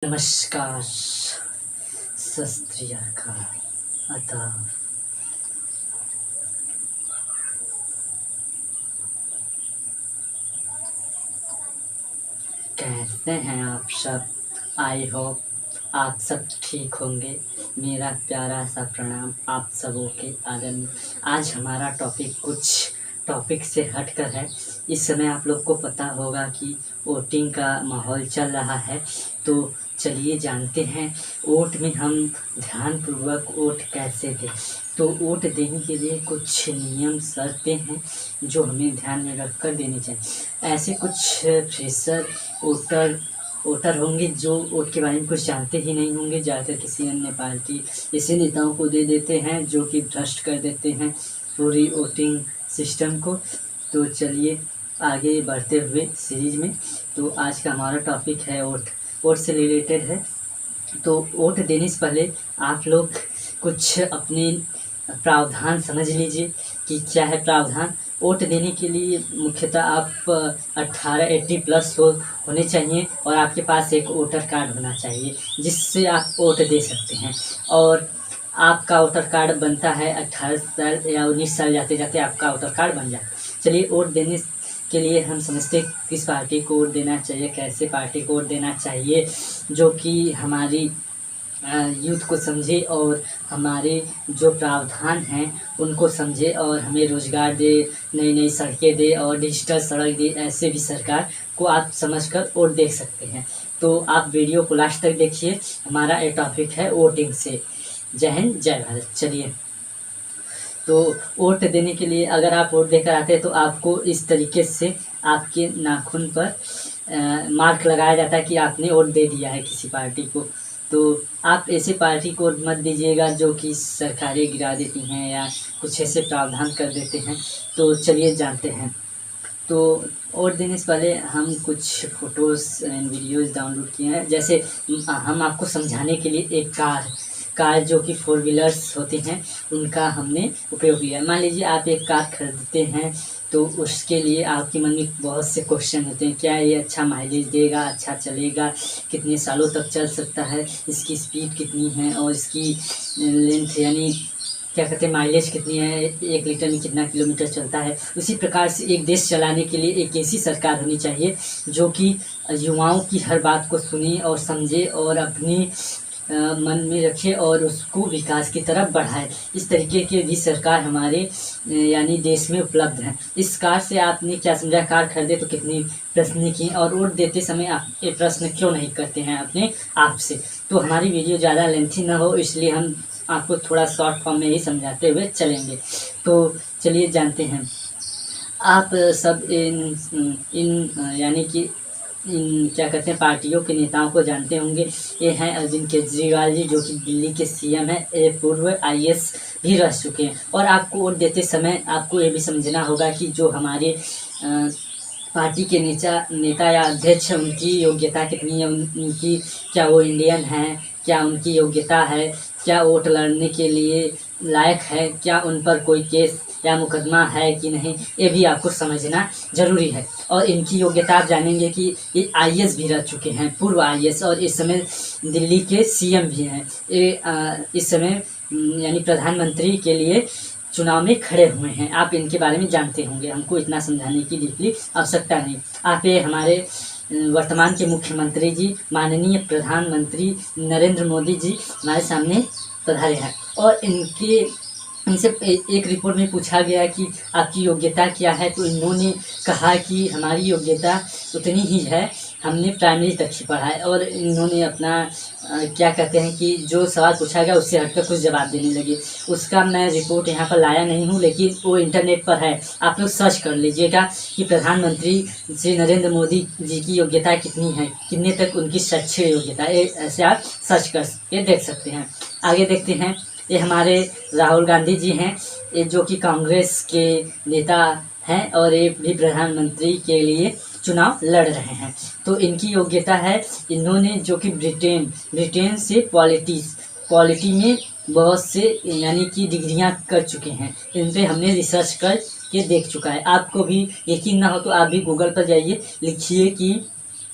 नमस्कार, सत श्री अकाल, आदाब। कैसे हैं आप सब? आई होप आप सब ठीक होंगे। मेरा प्यारा सा प्रणाम आप सबों के आदर में। आज हमारा टॉपिक से हटकर है। इस समय आप लोग को पता होगा कि वोटिंग का माहौल चल रहा है, तो चलिए जानते हैं वोट में हम ध्यानपूर्वक वोट कैसे दें। तो वोट देने के लिए कुछ नियम शर्तें हैं जो हमें ध्यान में रख कर देनी चाहिए। ऐसे कुछ फ्रेशर वोटर होंगे जो वोट के बारे में कुछ जानते ही नहीं होंगे, ज़्यादातर किसी अन्य पार्टी ऐसे नेताओं को दे देते हैं जो कि भ्रष्ट कर देते हैं पूरी वोटिंग सिस्टम को। तो चलिए आगे बढ़ते हुए सीरीज में, तो आज का हमारा टॉपिक है वोट से रिलेटेड है। तो वोट देने से पहले आप लोग कुछ अपने प्रावधान समझ लीजिए कि क्या है प्रावधान। वोट देने के लिए मुख्यतः आप 80+ होने चाहिए और आपके पास एक वोटर कार्ड होना चाहिए जिससे आप वोट दे सकते हैं। और आपका वोटर कार्ड बनता है 18 साल या 19 साल जाते जाते आपका वोटर कार्ड बन जाता है। चलिए वोट देने के लिए हम समझते किस पार्टी को वोट देना चाहिए, कैसे पार्टी को वोट देना चाहिए जो कि हमारी यूथ को समझे और हमारे जो प्रावधान हैं उनको समझे और हमें रोज़गार दे, नई नई सड़कें दे और डिजिटल सड़क दे। ऐसे भी सरकार को आप समझकर वोट दे सकते हैं। तो आप वीडियो को लास्ट तक देखिए। हमारा ये टॉपिक है वोटिंग से। जय हिंद, जय भारत। चलिए, तो वोट देने के लिए अगर आप वोट देकर आते हैं तो आपको इस तरीके से आपके नाखून पर मार्क लगाया जाता है कि आपने वोट दे दिया है किसी पार्टी को। तो आप ऐसे पार्टी को मत दीजिएगा जो कि सरकारें गिरा देती हैं या कुछ ऐसे प्रावधान कर देते हैं। तो चलिए जानते हैं। तो वोट देने से पहले हम कुछ फ़ोटोज़ एंड वीडियोज़ डाउनलोड किए हैं। जैसे हम आपको समझाने के लिए एक कार जो कि 4 व्हीलर्स होती हैं उनका हमने उपयोग किया। मान लीजिए आप एक कार खरीदते हैं तो उसके लिए आपके मन में बहुत से क्वेश्चन होते हैं। क्या ये अच्छा माइलेज देगा, अच्छा चलेगा, कितने सालों तक चल सकता है, इसकी स्पीड कितनी है और इसकी लेंथ यानी क्या कहते हैं माइलेज कितनी है, 1 लीटर में कितना किलोमीटर चलता है। उसी प्रकार से एक देश चलाने के लिए एक ऐसी सरकार होनी चाहिए जो कि युवाओं की हर बात को सुने और समझे और अपनी मन में रखे और उसको विकास की तरफ बढ़ाए। इस तरीके की भी सरकार हमारे यानी देश में उपलब्ध है। इस कार से आपने क्या समझा? कार खरीदे तो कितनी प्रश्न किए और वोट देते समय आप ये प्रश्न क्यों नहीं करते हैं अपने आप से? तो हमारी वीडियो ज़्यादा लेंथी ना हो इसलिए हम आपको थोड़ा शॉर्ट फॉर्म में ही समझाते हुए चलेंगे। तो चलिए जानते हैं। आप सब इन यानी कि इन क्या कहते हैं पार्टियों के नेताओं को जानते होंगे। ये हैं अरविंद केजरीवाल जी जो कि दिल्ली के सीएम हैं। ये पूर्व आईएएस भी रह चुके हैं। और आपको वोट देते समय आपको ये भी समझना होगा कि जो हमारे पार्टी के नेता या अध्यक्ष उनकी योग्यता कितनी है, उनकी क्या वो इंडियन हैं, क्या उनकी योग्यता है, क्या वोट लड़ने के लिए लायक है, क्या उन पर कोई केस या मुकदमा है कि नहीं, ये भी आपको समझना ज़रूरी है। और इनकी योग्यता आप जानेंगे कि ये आईएएस भी रह चुके हैं, पूर्व आईएएस, और इस समय दिल्ली के सीएम भी हैं। ये इस समय यानी प्रधानमंत्री के लिए चुनाव में खड़े हुए हैं। आप इनके बारे में जानते होंगे, हमको इतना समझाने की डीपली आवश्यकता नहीं। आप ये हमारे वर्तमान के मुख्यमंत्री जी माननीय प्रधानमंत्री नरेंद्र मोदी जी हमारे सामने पधारे हैं। और इनसे एक रिपोर्ट में पूछा गया कि आपकी योग्यता क्या है, तो इन्होंने कहा कि हमारी योग्यता उतनी ही है, हमने प्राइमरी तक ही पढ़ा है। और इन्होंने अपना क्या कहते हैं कि जो सवाल पूछा गया उससे हटकर कुछ जवाब देने लगे। उसका मैं रिपोर्ट यहाँ पर लाया नहीं हूँ, लेकिन वो इंटरनेट पर है, आप लोग सर्च कर लीजिएगा कि प्रधानमंत्री श्री नरेंद्र मोदी जी की योग्यता कितनी है, कितने तक उनकी शैक्षिक योग्यता है, ऐसे आप सर्च करके देख सकते हैं। आगे देखते हैं। ये हमारे राहुल गांधी जी हैं, ये जो कि कांग्रेस के नेता हैं और ये भी प्रधानमंत्री के लिए चुनाव लड़ रहे हैं। तो इनकी योग्यता है, इन्होंने जो कि ब्रिटेन से पॉलिटी में बहुत से यानी कि डिग्रियां कर चुके हैं। इन पर हमने रिसर्च करके देख चुका है। आपको भी यकीन ना हो तो आप भी गूगल पर जाइए, लिखिए कि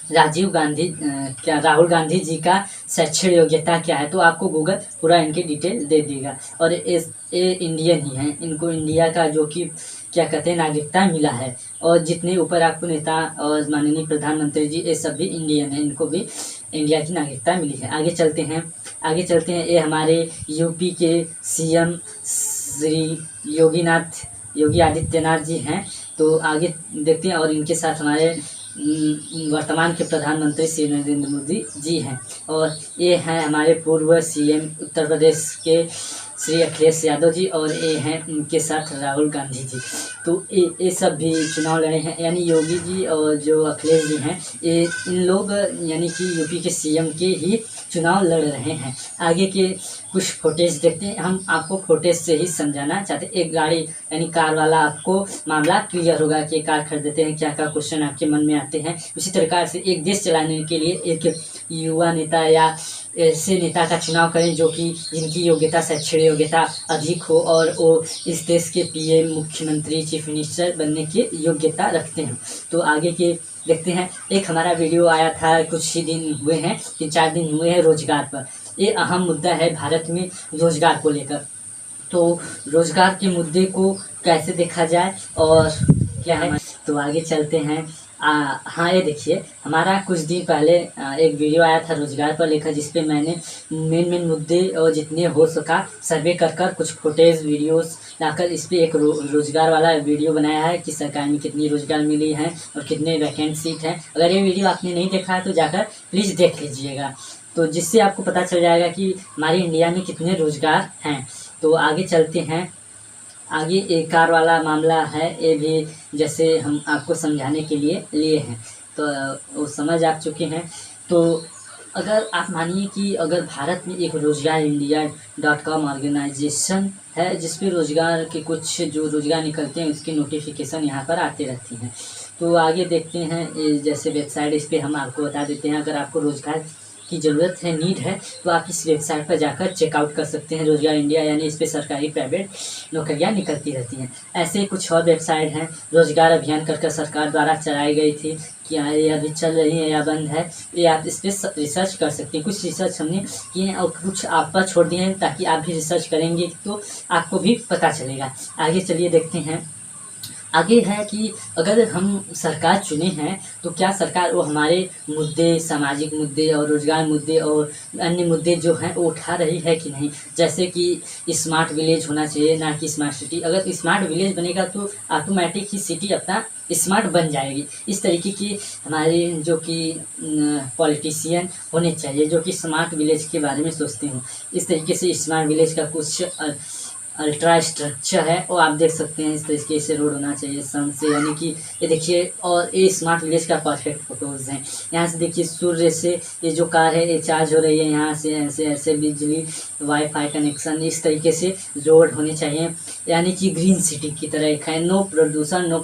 राजीव गांधी क्या राहुल गांधी जी का शैक्षणिक योग्यता क्या है, तो आपको गूगल पूरा इनकी डिटेल दे देगा। और ये इंडियन ही हैं, इनको इंडिया का जो कि क्या कहते हैं नागरिकता मिला है। और जितने ऊपर आपको नेता और माननीय प्रधानमंत्री जी, ये सब भी इंडियन हैं, इनको भी इंडिया की नागरिकता मिली है। आगे चलते हैं। ये हमारे यूपी के सीएम श्री योगी आदित्यनाथ जी हैं। तो आगे देखते हैं। और इनके साथ हमारे वर्तमान के प्रधानमंत्री श्री नरेंद्र मोदी जी हैं। और ये हैं हमारे पूर्व सीएम उत्तर प्रदेश के श्री अखिलेश यादव जी, और ये हैं उनके साथ राहुल गांधी जी। तो ये सब भी चुनाव लड़े हैं, यानी योगी जी और जो अखिलेश जी हैं, ये इन लोग यानी कि यूपी के सीएम के ही चुनाव लड़ रहे हैं। आगे के कुछ फुटेज देखते हैं। हम आपको फुटेज से ही समझाना चाहते हैं। एक गाड़ी यानी कार वाला आपको मामला क्लियर होगा कि कार खरीदते हैं, क्या क्या क्वेश्चन आपके मन में आते हैं। उसी प्रकार से एक देश चलाने के लिए एक युवा नेता या ऐसे नेता का चुनाव करें जो कि जिनकी योग्यता शैक्षणिक योग्यता अधिक हो और वो इस देश के पीएम, मुख्यमंत्री, चीफ मिनिस्टर बनने की योग्यता रखते हैं। तो आगे के देखते हैं। एक हमारा वीडियो आया था, कुछ ही दिन हुए हैं, 3-4 दिन हुए हैं, रोजगार पर। ये अहम मुद्दा है भारत में रोजगार को लेकर। तो रोजगार के मुद्दे को कैसे देखा जाए और क्या है, तो आगे चलते हैं। हाँ, ये देखिए, हमारा कुछ दिन पहले एक वीडियो आया था रोजगार पर लेकर, जिसपे मैंने मेन मुद्दे और जितने हो सका सर्वे कर कुछ फुटेज वीडियोस लाकर इस पर एक रोजगार वाला वीडियो बनाया है कि सरकार में कितनी रोजगार मिली है और कितने वैकेंट सीट हैं। अगर ये वीडियो आपने नहीं देखा है तो जाकर प्लीज़ देख लीजिएगा, तो जिससे आपको पता चल जाएगा कि हमारे इंडिया में कितने रोजगार हैं। तो आगे चलते हैं। आगे एक कार वाला मामला है, ये भी जैसे हम आपको समझाने के लिए हैं, तो वो समझ आ चुके हैं। तो अगर आप मानिए कि अगर भारत में एक रोजगार इंडिया.com ऑर्गेनाइजेशन है, जिस पे रोजगार के कुछ जो रोजगार निकलते हैं उसकी नोटिफिकेशन यहाँ पर आती रहती हैं। तो आगे देखते हैं, जैसे वेबसाइट, इस पर हम आपको बता देते हैं। अगर आपको रोजगार की ज़रूरत है, नीड है, तो आप इस वेबसाइट पर जाकर चेकआउट कर सकते हैं। रोजगार इंडिया, यानी इस पर सरकारी प्राइवेट नौकरियां निकलती रहती हैं। ऐसे कुछ और वेबसाइट हैं, रोजगार अभियान कर सरकार द्वारा चलाई गई थी, क्या ये अभी चल रही है या बंद है, ये आप इस पर रिसर्च कर सकते हैं। कुछ रिसर्च हमने किए हैं और कुछ आप पर छोड़ दिए हैं, ताकि आप भी रिसर्च करेंगे तो आपको भी पता चलेगा। आगे चलिए देखते हैं। आगे है कि अगर हम सरकार चुने हैं तो क्या सरकार वो हमारे मुद्दे, सामाजिक मुद्दे और रोजगार मुद्दे और अन्य मुद्दे जो हैं वो उठा रही है कि नहीं। जैसे कि स्मार्ट विलेज होना चाहिए, ना कि स्मार्ट सिटी। अगर स्मार्ट विलेज बनेगा तो ऑटोमेटिक ही सिटी अपना स्मार्ट बन जाएगी। इस तरीके की हमारे जो कि पॉलिटिशियन होने चाहिए जो कि स्मार्ट विलेज के बारे में सोचते हों। इस तरीके से स्मार्ट विलेज का कुछ अल्ट्रा स्ट्रक्चर है, और आप देख सकते हैं इस तरीके से रोड होना चाहिए सन से, यानी कि ये देखिए। और ये स्मार्ट विलेज का परफेक्ट फोटोज़ हैं। यहाँ से देखिए, सूर्य से ये जो कार है ये चार्ज हो रही है, यहाँ से ऐसे ऐसे बिजली, वाईफाई कनेक्शन, इस तरीके से रोड होने चाहिए, यानी कि ग्रीन सिटी की तरह एक है। नो प्रदूषण, नो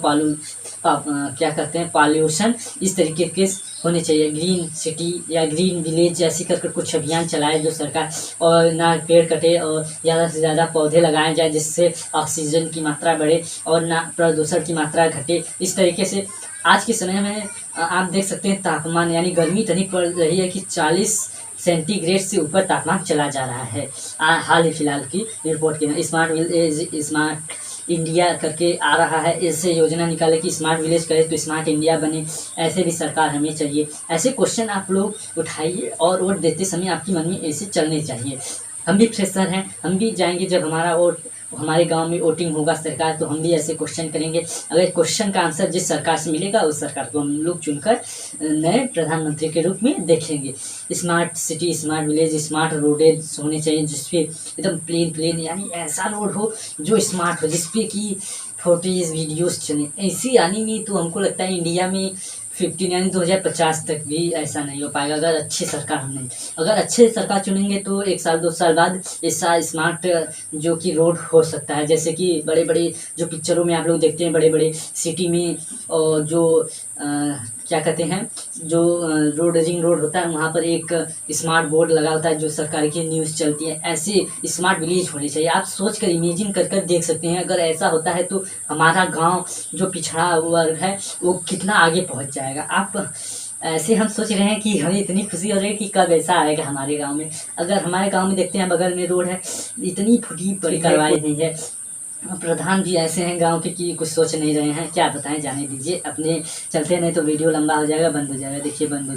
क्या कहते हैं पॉल्यूशन, इस तरीके के होने चाहिए। ग्रीन सिटी या ग्रीन विलेज ऐसी करके कुछ अभियान चलाए जो सरकार, और ना पेड़ कटे और ज़्यादा से ज़्यादा पौधे लगाए जाए, जिससे ऑक्सीजन की मात्रा बढ़े और ना प्रदूषण की मात्रा घटे। इस तरीके से आज के समय में आप देख सकते हैं तापमान, यानी गर्मी इतनी पड़ रही है कि 40 सेंटीग्रेड से ऊपर तापमान चला जा रहा है। हाल ही फिलहाल की रिपोर्ट के स्मार्ट विलेज, स्मार्ट इंडिया करके आ रहा है। ऐसे योजना निकाले कि स्मार्ट विलेज करे तो स्मार्ट इंडिया बने। ऐसे भी सरकार हमें चाहिए। ऐसे क्वेश्चन आप लोग उठाइए और वोट देते समय आपके मन में ऐसे चलने चाहिए। हम भी फ्रेशर हैं, हम भी जाएंगे जब हमारा वोट, हमारे गांव में वोटिंग होगा सरकार, तो हम भी ऐसे क्वेश्चन करेंगे। अगर क्वेश्चन का आंसर जिस सरकार से मिलेगा उस सरकार को हम लोग चुनकर नए प्रधानमंत्री के रूप में देखेंगे। Smart city, smart village, smart roads होने चाहिए, जिसपे एकदम प्लेन यानी ऐसा रोड हो जो स्मार्ट हो, जिसपे कि फोटोज वीडियोस चले ऐसी आनी नहीं। तो हमको लगता है इंडिया में 15 यानी 2050 तक भी ऐसा नहीं हो पाएगा अगर अच्छी सरकार हम नहीं। अगर अच्छे सरकार चुनेंगे तो 1 साल 2 साल बाद ऐसा स्मार्ट जो कि रोड हो सकता है। जैसे कि बड़े बड़े जो पिक्चरों में आप लोग देखते हैं, बड़े बड़े सिटी में और जो क्या कहते हैं, जो रोड, रिंग रोड होता है, वहाँ पर एक स्मार्ट बोर्ड लगा होता है जो सरकार की न्यूज़ चलती है। ऐसे स्मार्ट विलेज होने चाहिए। आप सोच कर इमेजिन कर कर देख सकते हैं, अगर ऐसा होता है तो हमारा गांव जो पिछड़ा वर्ग है वो कितना आगे पहुंच जाएगा। आप ऐसे हम सोच रहे हैं कि हमें इतनी खुशी हो रही है कि कब ऐसा आएगा हमारे गांव में। अगर हमारे गांव में देखते हैं बगल में रोड है, इतनी फुटी पड़ी करवाई नहीं है। प्रधान भी ऐसे हैं गांव के कि कुछ सोच नहीं रहे हैं, क्या बताएं, जाने दीजिए। अपने चलते नहीं तो वीडियो लंबा हो जाएगा, बंद हो जाएगा। देखिए बंद हो